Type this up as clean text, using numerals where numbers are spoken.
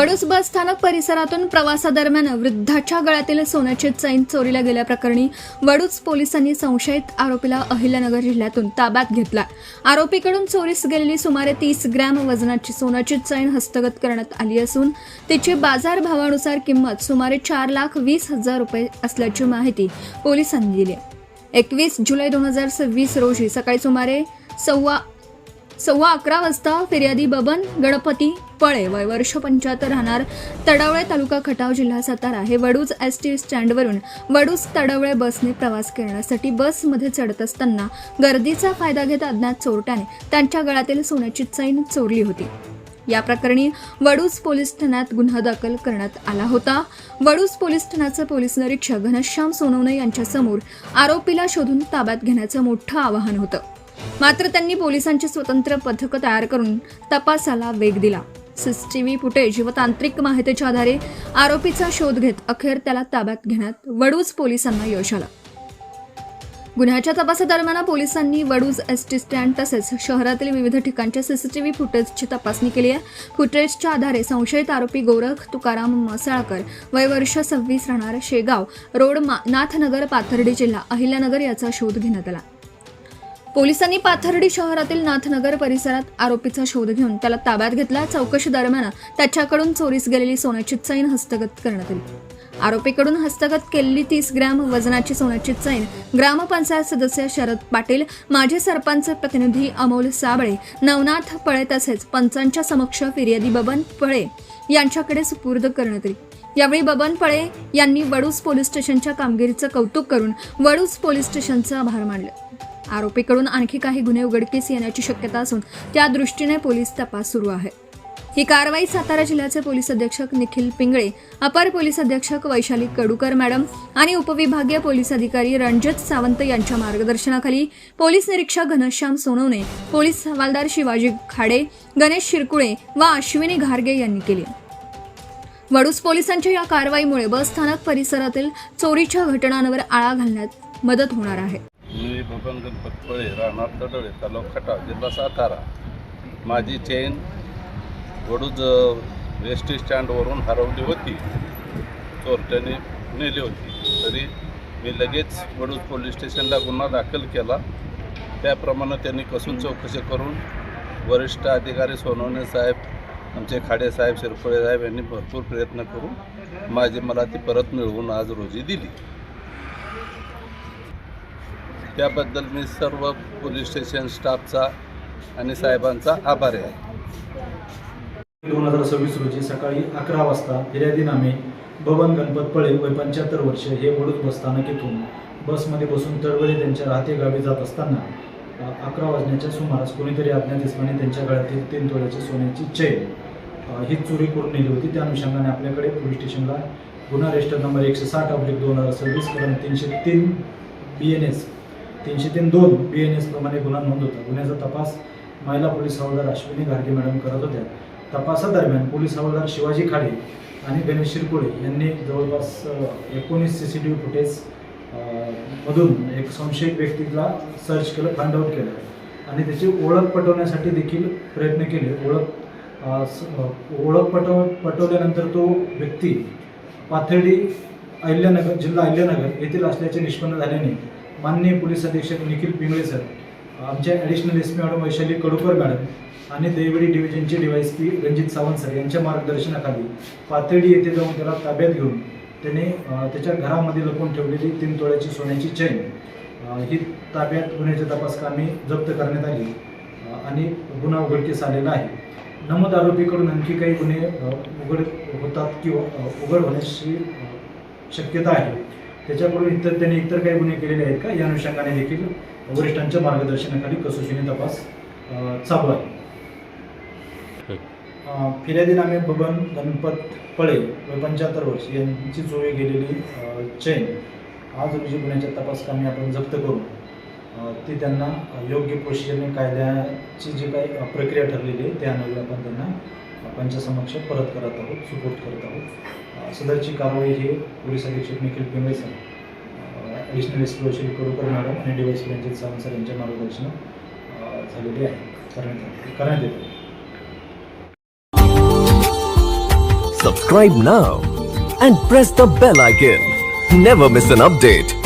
वडूज बस स्थानक परिसरातून प्रवासादरम्यान वृद्धाच्या गळ्यातील सोन्याची चैन चोरीला गेल्याप्रकरणी वडूज पोलिसांनी संशयित आरोपीला अहिल्यानगर जिल्ह्यातून ताब्यात घेतला। आरोपीकडून चोरीस गेलेली सुमारे 30 ग्रॅम वजनाची सोन्याची चैन हस्तगत करण्यात आली असून तिची बाजारभावानुसार किंमत सुमारे 4,20,000 रुपये असल्याची माहिती पोलिसांनी दिली। 21 जुलै 2026 रोजी सकाळी सुमारे सव्वा 11 वाजता फिर्यादी बबन गणपती पळे वय वर्ष 75 राहणार तडवळे तालुका खटाव जिल्हा सातारा हे वडूज एसटी स्टँडवरून वडूज तडवळे बसने प्रवास करण्यासाठी बसमध्ये चढत असताना गर्दीचा फायदा घेत अज्ञात चोरट्याने त्यांच्या गळ्यातील सोन्याची चैन चोरली होती। या प्रकरणी वडूज पोलीस ठाण्यात गुन्हा दाखल करण्यात आला होता। वडूज पोलीस ठाण्याचे पोलीस निरीक्षक घनश्याम सोनवणे यांच्यासमोर आरोपीला शोधून ताब्यात घेण्याचं मोठं आवाहन होतं, मात्र त्यांनी पोलिसांची स्वतंत्र पथक तयार करून तपासाला वेग दिला। सीसीटीव्ही फुटेज व तांत्रिक माहितीच्या आधारे आरोपीचा शोध घेत अखेर त्याला ताब्यात घेण्यात वडूज पोलिसांना यश आलं। गुन्ह्याच्या तपासादरम्यान पोलिसांनी वडूज एसटी स्टँड तसेच शहरातील विविध ठिकाणच्या सीसीटीव्ही फुटेजची तपासणी केली आहे। फुटेजच्या आधारे संशयित आरोपी गोरख तुकाराम मसाळकर वय वर्ष 26 राहणार शेगाव रोड नाथनगर पाथर्डी जिल्हा अहिल्यानगर याचा शोध घेण्यात आला। पोलिसांनी पाथर्डी शहरातील नाथनगर परिसरात आरोपीचा शोध घेऊन त्याला ताब्यात घेतला। चौकशी दरम्यान त्याच्याकडून चोरीस गेलेली सोन्याची चैन हस्तगत करण्यात आली। आरोपीकडून हस्तगत केलेली 30 ग्रॅम वजनाची सोन्याची चैन ग्रामपंचायत सदस्य शरद पाटील, माजी सरपंच प्रतिनिधी अमोल साबळे, नवनाथ पळे तसेच पंचांच्या समक्ष फिर्यादी बबन पळे यांच्याकडे सुपूर्द करण्यात आली। यावेळी बबन पळे यांनी वडूज पोलीस स्टेशनच्या कामगिरीचं कौतुक करून वडूज पोलीस स्टेशनचा आभार मानले। आरोपीकडून आणखी काही गुन्हे उघडकीस येण्याची शक्यता असून त्या दृष्टीने पोलीस तपास सुरू आहे। ही कारवाई सातारा जिल्ह्याचे पोलीस अधीक्षक निखिल पिंगळे, अपर पोलीस अधीक्षक वैशाली कडूकर मॅडम आणि उपविभागीय पोलीस अधिकारी रणजित सावंत यांच्या मार्गदर्शनाखाली पोलीस निरीक्षक घनश्याम सोनवणे, पोलीस हवालदार शिवाजी खाडे, गणेश शिरकुळे व अश्विनी घारगे यांनी केली। वडूज पोलिसांच्या या कारवाईमुळे बस स्थानक परिसरातील चोरीच्या घटनांवर आळा घालण्यात मदत होणार आहे। मी बबन गणपत पळे राहणार तडवळे तालुका खटाव जिल्हा सातारा। माझी चेन वडूज एसटी स्टँडवरून हरवली होती, चोरट्याने नेली होती। तरी मी लगेच वडूज पोलीस स्टेशनला गुन्हा दाखल केला। त्याप्रमाणे त्यांनी कसून चौकशी करून वरिष्ठ अधिकारी सोनवणे साहेब, आमचे खाडे साहेब, शिरकुळे साहेब यांनी भरपूर प्रयत्न करून मला ती परत मिळवून आज रोजी दिली। त्याबद्दल मी सर्व पोलीस स्टेशन स्टाफचा आणि साहेबांचा आभारी आहे। 2026 रोजी सकाळी 11 वाजता फिर्यादीनामे बबन गणपत पळे वय 75 वर्ष हे वडूज बसस्थानक येथून बसमध्ये बसून तडवळे त्यांच्या राहते गावी जात असताना 11 वाजण्याच्या सुमारास कोणीतरी अज्ञात इसमाने त्यांच्या गळ्यातील 3 तोळ्याची सोन्याची चैन ही चोरी करून नेली होती। त्या अनुषंगाने आपल्याकडे पोलीस स्टेशनला गुन्हा रजिस्टर नंबर 160/2026 कलम 303 BNS 303-2 BNS प्रमाणे गुन्हा नोंद होता। गुन्ह्याचा तपास महिला पोलीस हवालदार अश्विनी घारगे मॅडम करत होत्या। तपासादरम्यान पोलीस हवालदार शिवाजी खाडे आणि गणेश शिरकुळे यांनी जवळपास 19 CCTV फुटेज मधून एक संशयित व्यक्तीला सर्च केलं, फाइंड आउट केलं आणि त्याची ओळख पटवण्यासाठी देखील प्रयत्न केले। ओळख पटवल्यानंतर तो व्यक्ती पाथर्डी अहिल्यानगर जिल्हा अहिल्यानगर येथील असल्याचे निष्पन्न झाल्याने माननीय पोलीस अधीक्षक निखिल पिंगळे सर, आमच्या additional SP madam Vaishali Kadukar madam आणि देवडी डिव्हिजनचे DYSP रणजित सावंत सर यांच्या मार्गदर्शनाखाली पाथर्डी येथे जाऊन त्याला ताब्यात घेऊन त्याने त्याच्या घरामध्ये लपवून ठेवलेली 3 तोळ्याची सोन्याची चैन ही ताब्यात गुन्ह्याच्या तपासकामी जप्त करण्यात आली आणि गुन्हा उघडकीस आलेला आहे। नमूद आरोपीकडून आणखी काही गुन्हे उघड होतात किंवा उघड होण्याची शक्यता आहे। त्याच्याकडून त्यांनी इतर काही गुन्हे केलेले आहेत का या अनुषंगाने देखील वरिष्ठांच्या मार्गदर्शनाखाली कसोशीने तपास चालू आहे। फिर्यादीनामे बबन गणपत पळे वय 75 वर्ष यांची चोरी गेलेली चैन आज रोजी गुन्ह्याच्या तपासकामी आपण जप्त करून ती त्यांना योग्य प्रोसिजरने कायद्याची जी काही प्रक्रिया ठरलेली आहे त्यानुसार आपण त्यांना पंचासमक्ष परत करत आहोत, सुपूर्द करत आहोत। सदरची कारवाई ही पोलीस अधीक्षक Nikhil Pingale sir, additional SP Vaishali Kadukar madam आणि DYSP रणजित सावंत सर यांच्या मार्गदर्शनात झालेली आहे, करण्यात येते। Subscribe now and press the bell icon. Never miss an update.